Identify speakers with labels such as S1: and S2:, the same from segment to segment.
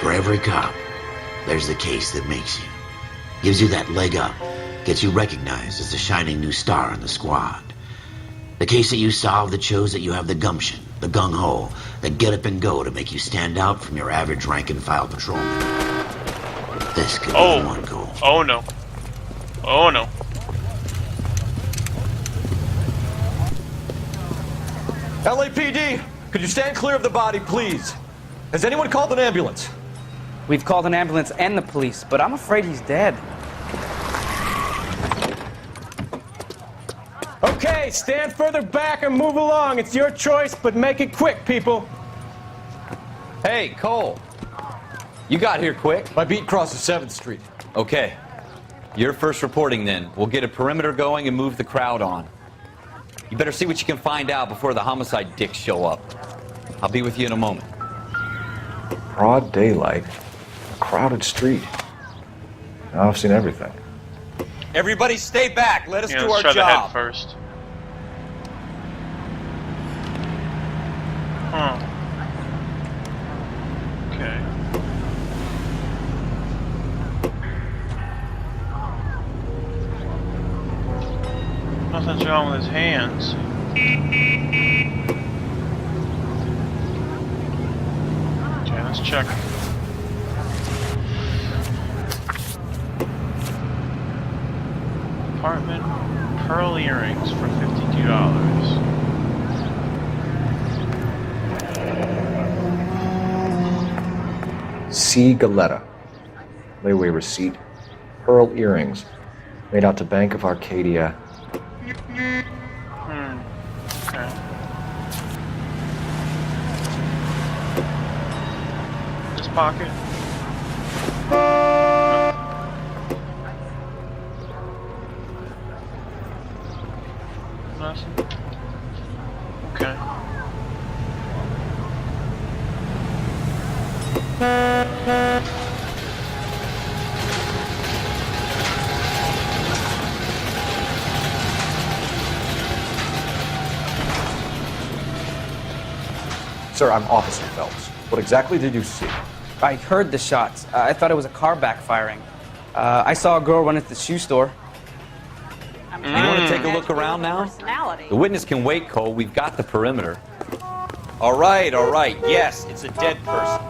S1: For every cop, there's the case that makes you. Gives you that leg up. Gets you recognized as the shining new star in the squad. The case that you solve that shows that you have the gumption, the gung-ho, the get up and go to make you stand out from your average rank-and-file patrolman. This could be the one goal.
S2: Oh no. Oh no.
S3: LAPD, could you stand clear of the body, please? Has anyone called an ambulance?
S4: We've called an ambulance and the police, but I'm afraid he's dead.
S5: Okay, stand further back and move along. It's your choice, but make it quick, people.
S6: Hey, Cole. You got here quick.
S3: My beat crosses 7th Street.
S6: Okay. You're first reporting then. We'll get a perimeter going and move the crowd on. You better see what you can find out before the homicide dicks show up. I'll be with you in a moment.
S7: Broad daylight. A crowded street. Now I've seen everything.
S6: Everybody stay back. Let us do
S2: let's
S6: our
S2: try the
S6: job.
S2: head first. Huh. Okay. Nothing's wrong with his hands. Okay, let's check. Apartment pearl earrings for $52.
S7: C. Galetta. Layaway receipt. Pearl earrings. Made out to Bank of Arcadia.
S2: Okay. This pocket. Nothing. Okay.
S7: Sir, I'm Officer Phelps. What exactly did you see?
S4: I heard the shots. I thought it was a car backfiring. I saw a girl run into the shoe store.
S6: You want to take a look around now? The witness can wait, Cole. We've got the perimeter. All right. Yes, it's a dead person.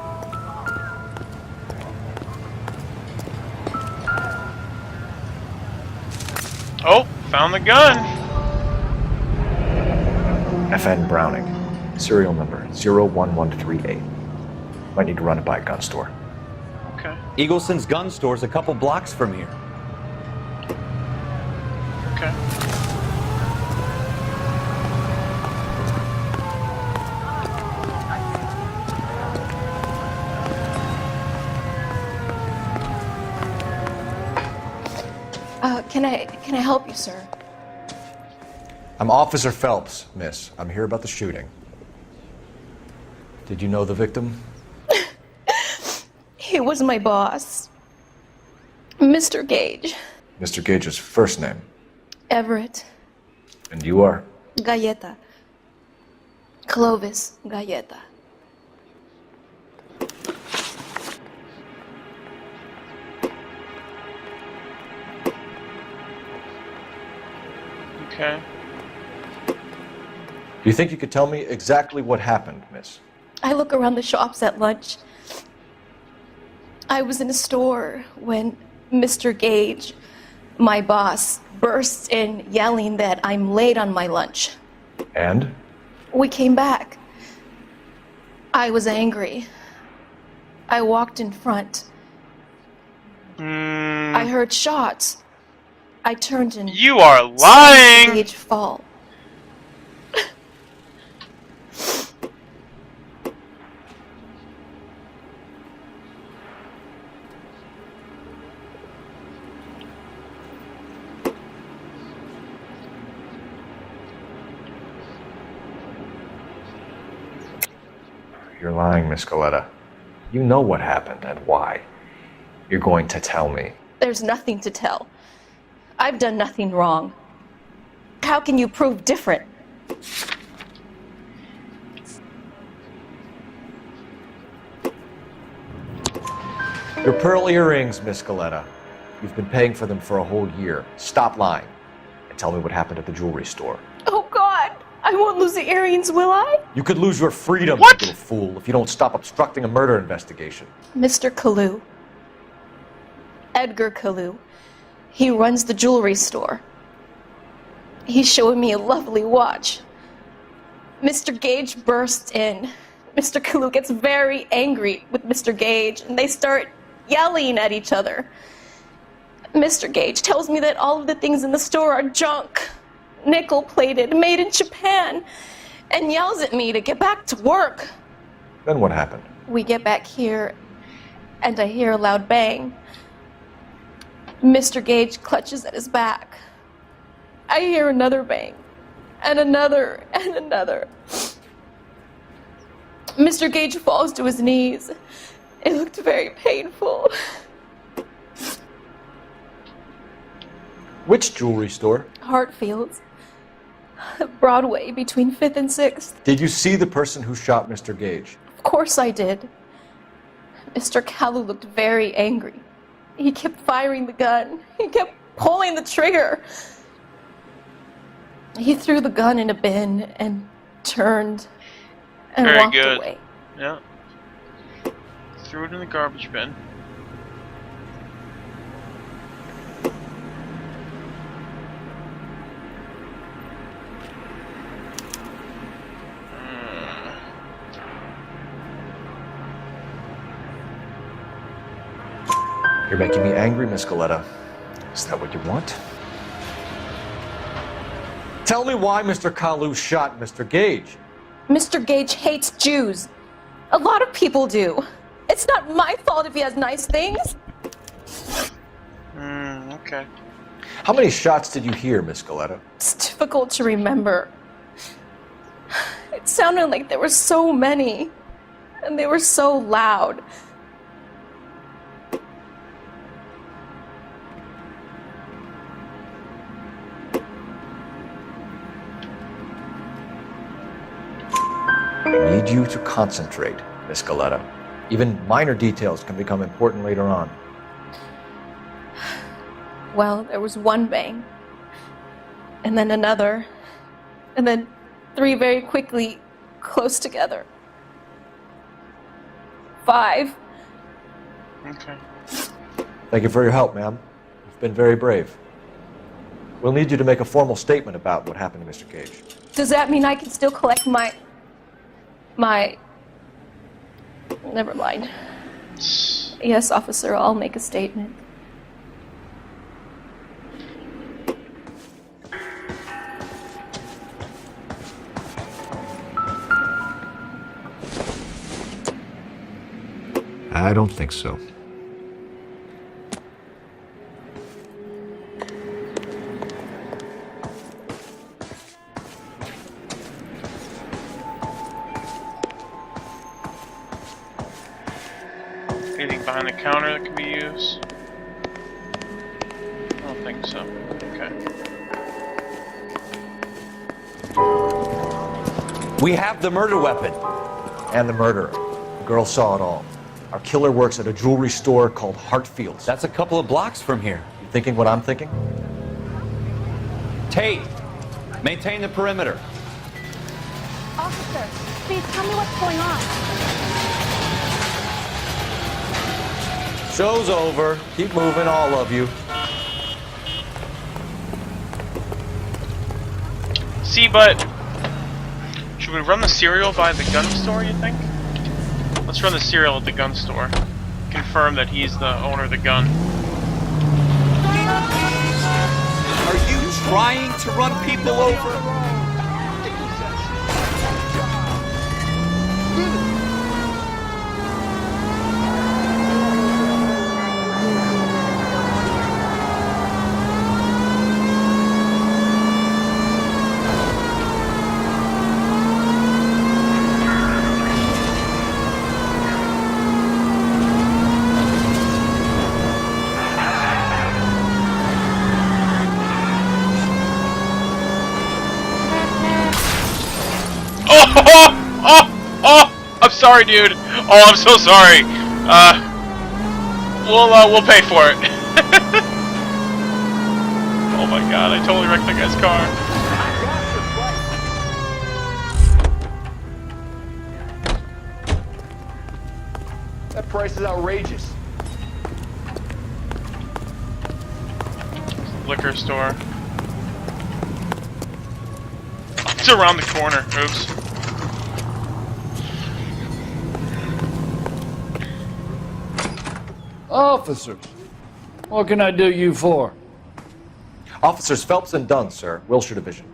S2: Oh, found the gun.
S7: FN Browning. Serial number 01138. Might need to run it by a gun store.
S2: Okay.
S6: Eagleson's gun store's a couple blocks from here.
S2: Okay.
S8: Can I help you, sir?
S7: I'm Officer Phelps, miss. I'm here about the shooting. Did you know the victim?
S8: He was my boss, Mr. Gage.
S7: Mr. Gage's first name.
S8: Everett.
S7: And you are?
S8: Galleta. Clovis Galleta.
S2: Okay.
S7: Do you think you could tell me exactly what happened, miss?
S8: I look around the shops at lunch. I was in a store when Mr. Gage, my boss, bursts in yelling that I'm late on my lunch.
S7: And?
S8: We came back. I was angry. I walked in front. I heard shots. I turned and
S2: You are
S8: saw
S2: lying!
S8: Mr. Gage fall.
S7: You're lying, Miss Galetta. You know what happened and why. You're going to tell me.
S8: There's nothing to tell. I've done nothing wrong. How can you prove different?
S7: Your pearl earrings, Miss Scaletta. You've been paying for them for a whole year. Stop lying and tell me what happened at the jewelry store.
S8: Oh, God. I won't lose the earrings, will I?
S7: You could lose your freedom,
S2: What?
S7: you little fool, if you don't stop obstructing a murder investigation.
S8: Mr. Kalu. Edgar Kalu. He runs the jewelry store. He's showing me a lovely watch. Mr. Gage bursts in. Mr. Kalu gets very angry with Mr. Gage, and they start yelling at each other. Mr. Gage tells me that all of the things in the store are junk, nickel-plated, made in Japan, and yells at me to get back to work.
S7: Then what happened?
S8: We get back here, and I hear a loud bang. Mr. Gage clutches at his back. I hear another bang, and another, and another. Mr. Gage falls to his knees. It looked very painful.
S7: Which jewelry store?
S8: Hartfield's. Broadway, between 5th and 6th.
S7: Did you see the person who shot Mr. Gage?
S8: Of course I did. Mr. Kalu looked very angry. He kept firing the gun. He kept pulling the trigger. He threw the gun in a bin and turned and
S2: Very
S8: walked
S2: good.
S8: away.
S2: Yeah. Threw it in the garbage bin.
S7: You're making me angry, Miss Scaletta. Is that what you want? Tell me why Mr. Kalu shot Mr. Gage.
S8: Mr. Gage hates Jews. A lot of people do. It's not my fault if he has nice things.
S2: Okay.
S7: How many shots did you hear, Miss Scaletta?
S8: It's difficult to remember. It sounded like there were so many, and they were so loud.
S7: I need you to concentrate, Miss Scaletta. Even minor details can become important later on.
S8: Well, there was one bang, and then another, and then 3 very quickly, close together. 5.
S2: Okay.
S7: Thank you for your help, ma'am. You've been very brave. We'll need you to make a formal statement about what happened to Mr. Gage.
S8: Does that mean I can still collect my... Never mind. Yes, officer, I'll make a statement.
S7: I don't think so.
S2: Anything behind the counter that can be used? I don't think so. Okay.
S6: We have the murder weapon.
S7: And the murderer. The girl saw it all. Our killer works at a jewelry store called Hartfield's.
S6: That's a couple of blocks from here.
S7: You thinking what I'm thinking?
S6: Tate, maintain the perimeter.
S9: Officer, please tell me what's going on.
S7: Show's over. Keep moving, all of you.
S2: See, but should we run the cereal by the gun store, you think? Let's run the cereal at the gun store. Confirm that he's the owner of the gun.
S6: Are you trying to run people over?
S2: Oh! I'm sorry, dude. Oh, I'm so sorry. We'll pay for it. Oh my god, I totally wrecked the guy's car.
S3: That price is outrageous.
S2: Liquor store. It's around the corner. Oops.
S10: Officers, what can I do you for?
S7: Officers Phelps and Dunn, sir, Wilshire Division.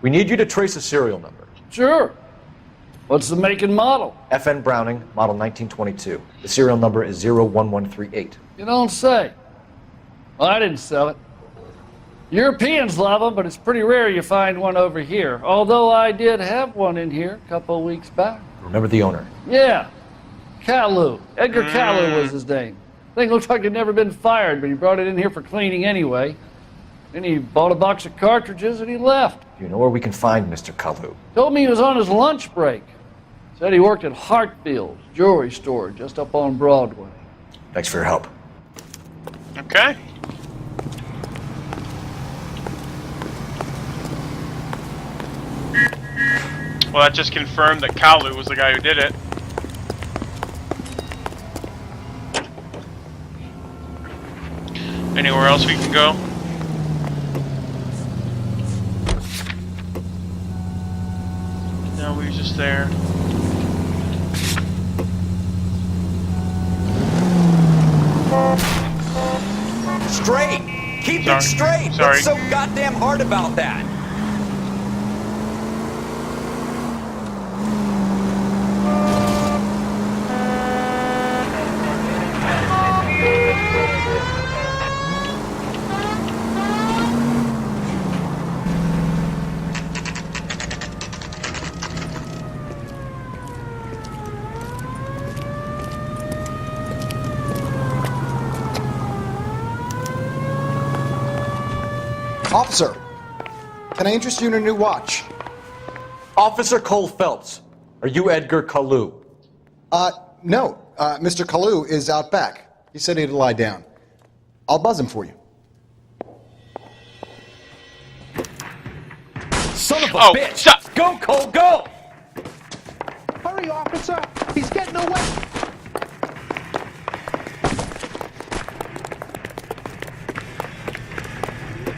S7: We need you to trace a serial number.
S10: Sure. What's the make and model?
S7: FN Browning, model 1922. The serial number is 01138.
S10: You don't say. Well, I didn't sell it. Europeans love them, but it's pretty rare you find one over here. Although I did have one in here a couple of weeks back.
S7: Remember the owner?
S10: Yeah. Kalu. Edgar Kalu was his name. Thing looks like he'd never been fired, but he brought it in here for cleaning anyway. Then he bought a box of cartridges and he left.
S7: You know where we can find Mr. Kalu?
S10: Told me he was on his lunch break. Said he worked at Hartfield's jewelry store just up on Broadway.
S7: Thanks for your help.
S2: Okay. Well, that just confirmed that Kalu was the guy who did it. Anywhere else we can go? No, we were just there.
S3: Straight! Keep it straight!
S2: Sorry.
S3: What's so goddamn hard about that?
S11: Officer, can I interest you in a new watch?
S7: Officer Cole Phelps, are you Edgar Kalu?
S11: No. Mr. Kalu is out back. He said he'd lie down. I'll buzz him for you.
S3: Son of a
S2: Oh,
S3: bitch!
S2: stop.
S3: Go, Cole, go!
S5: Hurry, officer! He's getting away!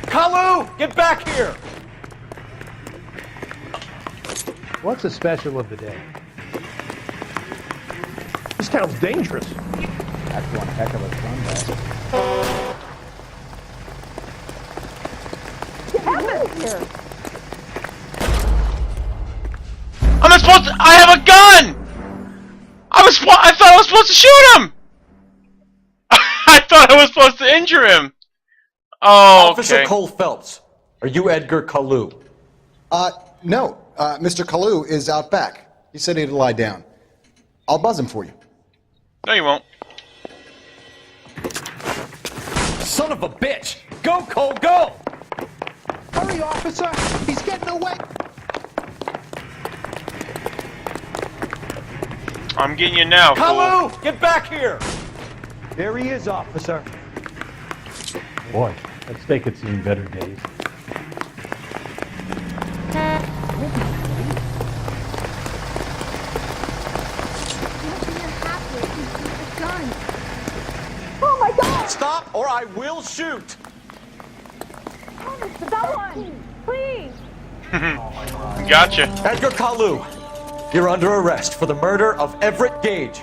S3: Kalu, get back here!
S5: What's the special of the day? This town's dangerous.
S4: That's one heck of a sunbath.
S9: Get out of here!
S2: I'm not supposed to. I have a gun. I thought I was supposed to shoot him. I thought I was supposed to injure him. Oh,
S7: Officer
S2: okay.
S7: Cole Phelps, are you Edgar Kalu?
S11: No. Mr. Kalu is out back. He said he'd lie down. I'll buzz him for you.
S2: No, you won't.
S3: Son of a bitch! Go, Cole, go!
S5: Hurry, officer! He's getting away!
S2: I'm getting you now, fool.
S3: Kalu, get back here!
S5: There he is, officer. Boy, that steak had seen better days.
S9: Oh my God!
S3: Stop or I will shoot!
S9: Someone, please!
S2: Gotcha.
S7: Edgar Kalu, you're under arrest for the murder of Everett Gage.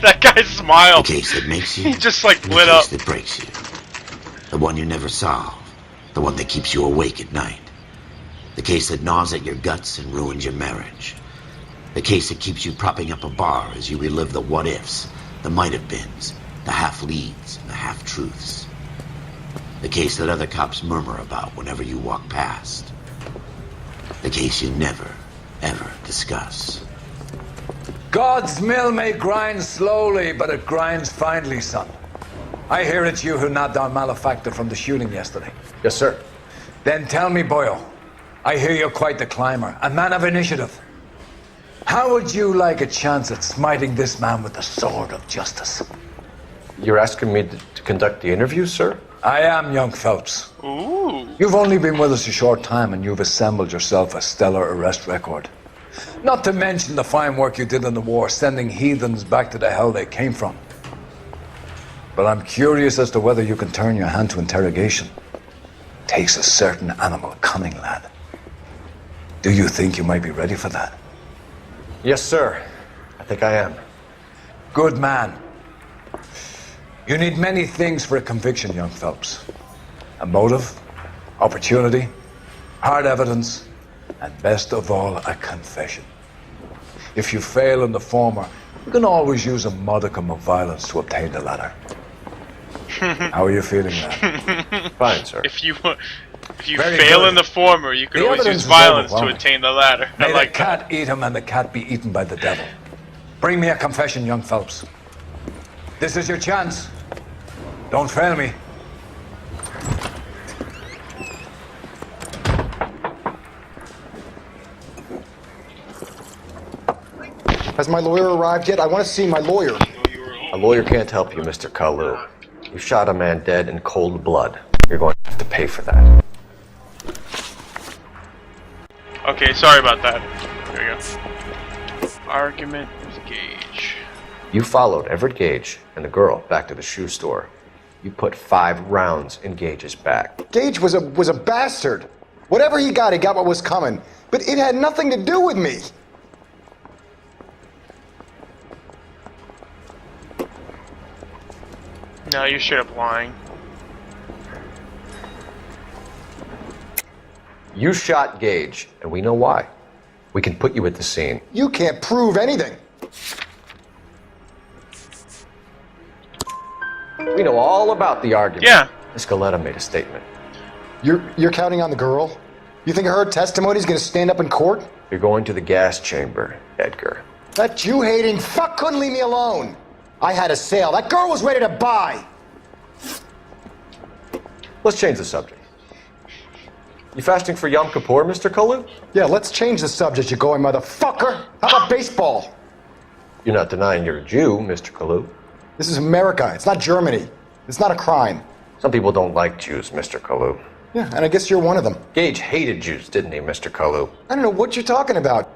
S2: That guy smiled.
S1: The case that makes you.
S2: He just like
S1: and
S2: lit
S1: the
S2: up.
S1: case that breaks you. The one you never solve. The one that keeps you awake at night. The case that gnaws at your guts and ruins your marriage. The case that keeps you propping up a bar as you relive the what-ifs, the might-have-beens, the half-leads, and the half-truths. The case that other cops murmur about whenever you walk past. The case you never, ever discuss.
S12: God's mill may grind slowly, but it grinds finely, son. I hear it's you who nabbed our malefactor from the shooting yesterday.
S7: Yes, sir.
S12: Then tell me, Boyle, I hear you're quite the climber, a man of initiative. How would you like a chance at smiting this man with the sword of justice?
S7: You're asking me to conduct the interview, sir?
S12: I am, young Phelps.
S2: Ooh.
S12: You've only been with us a short time and you've assembled yourself a stellar arrest record. Not to mention the fine work you did in the war, sending heathens back to the hell they came from. But I'm curious as to whether you can turn your hand to interrogation. Takes a certain animal cunning, lad. Do you think you might be ready for that?
S7: Yes, sir. I think I am.
S12: Good man. You need many things for a conviction, young Phelps. A motive, opportunity, hard evidence, and best of all, a confession. If you fail in the former, you can always use a modicum of violence to obtain the latter. How are you feeling, lad?
S7: Fine, sir.
S2: If you
S12: Very
S2: fail
S12: good.
S2: in the former, you can
S12: The
S2: always
S12: evidence
S2: use
S12: is
S2: violence to
S12: overwhelming.
S2: attain the latter. I
S12: May
S2: like
S12: the
S2: that.
S12: cat eat him and the cat be eaten by the devil. Bring me a confession, young Phelps. This is your chance. Don't fail me.
S11: Has my lawyer arrived yet? I want to see my lawyer.
S7: A lawyer can't help you, Mr. Kalu. You shot a man dead in cold blood. You're going to have to pay for that.
S2: Okay, sorry about that. There we go. Argument with Gage.
S7: You followed Everett Gage and the girl back to the shoe store. You put 5 rounds in Gage's back.
S11: Gage was a bastard. Whatever he got what was coming. But it had nothing to do with me.
S2: No, you're straight up lying.
S7: You shot Gage, and we know why. We can put you at the scene.
S11: You can't prove anything.
S7: We know all about the argument.
S2: Yeah.
S7: Miss Galetta made a statement.
S11: You're counting on the girl? You think her testimony's gonna stand up in court?
S7: You're going to the gas chamber, Edgar.
S11: That Jew-hating fuck couldn't leave me alone. I had a sale. That girl was ready to buy.
S7: Let's change the subject. You fasting for Yom Kippur, Mr. Kalu?
S11: Yeah, let's change the subject, you going motherfucker. How about baseball?
S7: You're not denying you're a Jew, Mr. Kalu.
S11: This is America. It's not Germany. It's not a crime.
S7: Some people don't like Jews, Mr. Kalu.
S11: Yeah, and I guess you're one of them.
S7: Gage hated Jews, didn't he, Mr. Kalu?
S11: I don't know what you're talking about.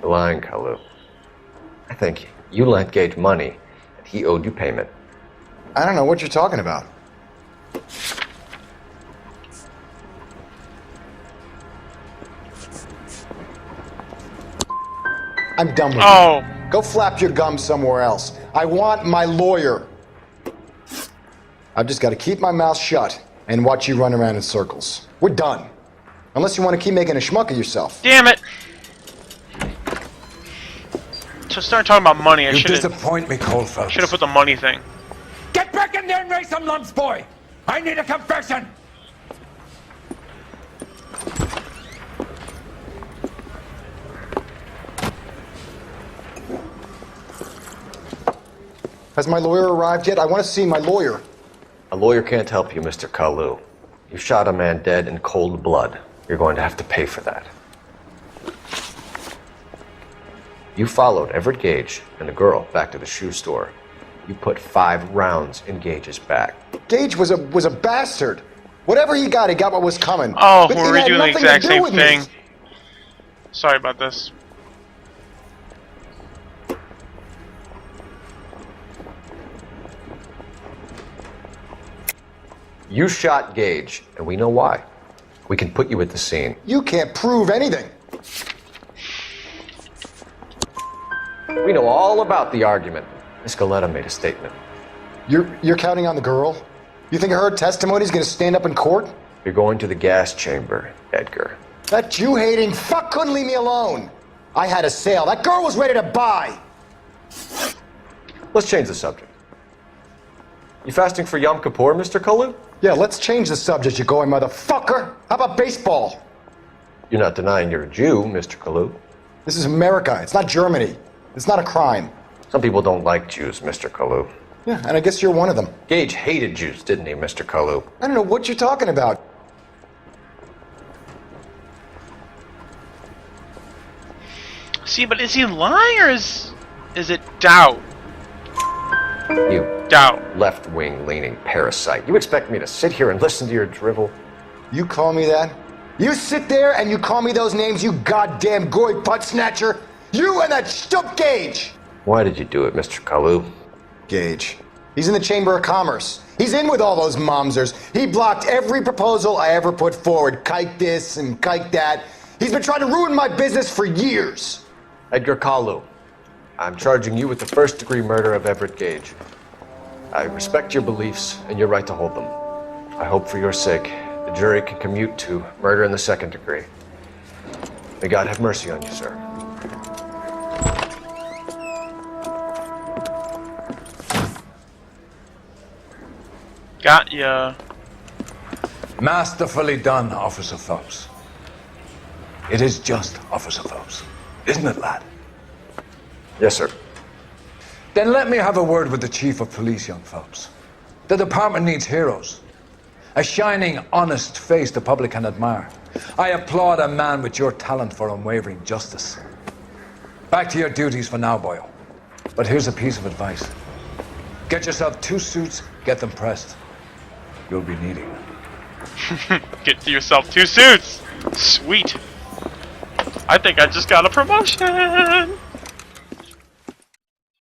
S7: You're lying, Kalu. I think you lent Gage money, and he owed you payment.
S11: I don't know what you're talking about. I'm done with
S2: Oh.
S11: you. Go flap your gums somewhere else. I want my lawyer. I've just got to keep my mouth shut and watch you run around in circles. We're done. Unless you want to keep making a schmuck of yourself.
S2: Damn it! So start talking about money. I
S12: You
S2: should have
S12: disappoint me, Cole Phelps.
S2: put the money thing.
S12: Get back in there and raise some lumps, boy! I need a confession!
S11: Has my lawyer arrived yet? I want to see my lawyer.
S7: A lawyer can't help you, Mr. Kalu. You shot a man dead in cold blood. You're going to have to pay for that. You followed Everett Gage and the girl back to the shoe store. You put 5 rounds in Gage's back.
S11: Gage was a bastard. Whatever he got what was coming.
S2: Oh,
S11: But
S2: we're
S11: it had
S2: redoing the
S11: nothing
S2: exact
S11: to do
S2: same
S11: with me.
S2: thing. Sorry about this.
S7: You shot Gage, and we know why. We can put you at the scene.
S11: You can't prove anything.
S7: We know all about the argument. Miss Galetta made a statement.
S11: You're counting on the girl? You think her testimony's gonna stand up in court?
S7: You're going to the gas chamber, Edgar.
S11: That Jew-hating fuck couldn't leave me alone. I had a sale. That girl was ready to buy.
S7: Let's change the subject. You fasting for Yom Kippur, Mr. Kalu?
S11: Yeah, let's change the subject, you going motherfucker. How about baseball?
S7: You're not denying you're a Jew, Mr. Kalu.
S11: This is America. It's not Germany. It's not a crime.
S7: Some people don't like Jews, Mr. Kalu.
S11: Yeah, and I guess you're one of them.
S7: Gage hated Jews, didn't he, Mr. Kalu?
S11: I don't know what you're talking about.
S2: See, but is he lying or is it doubt?
S7: You
S2: Doubt.
S7: left-wing leaning parasite. You expect me to sit here and listen to your drivel?
S11: You call me that? You sit there and you call me those names, you goddamn goy putt snatcher? You and that stump Gage!
S7: Why did you do it, Mr. Kalu?
S11: Gage. He's in the Chamber of Commerce. He's in with all those momsers. He blocked every proposal I ever put forward. Kike this and kike that. He's been trying to ruin my business for years.
S7: Edgar Kalu, I'm charging you with the first-degree murder of Everett Gage. I respect your beliefs and your right to hold them. I hope for your sake the jury can commute to murder in the second degree. May God have mercy on you, sir.
S2: Got ya.
S12: Masterfully done, Officer Phelps. It is just Officer Phelps, isn't it, lad?
S7: Yes, sir.
S12: Then let me have a word with the Chief of Police, young Phelps. The department needs heroes. A shining, honest face the public can admire. I applaud a man with your talent for unwavering justice. Back to your duties for now, boyo. But here's a piece of advice. Get yourself 2 suits, get them pressed. You'll be needing them.
S2: Get yourself 2 suits. Sweet. I think I just got a promotion.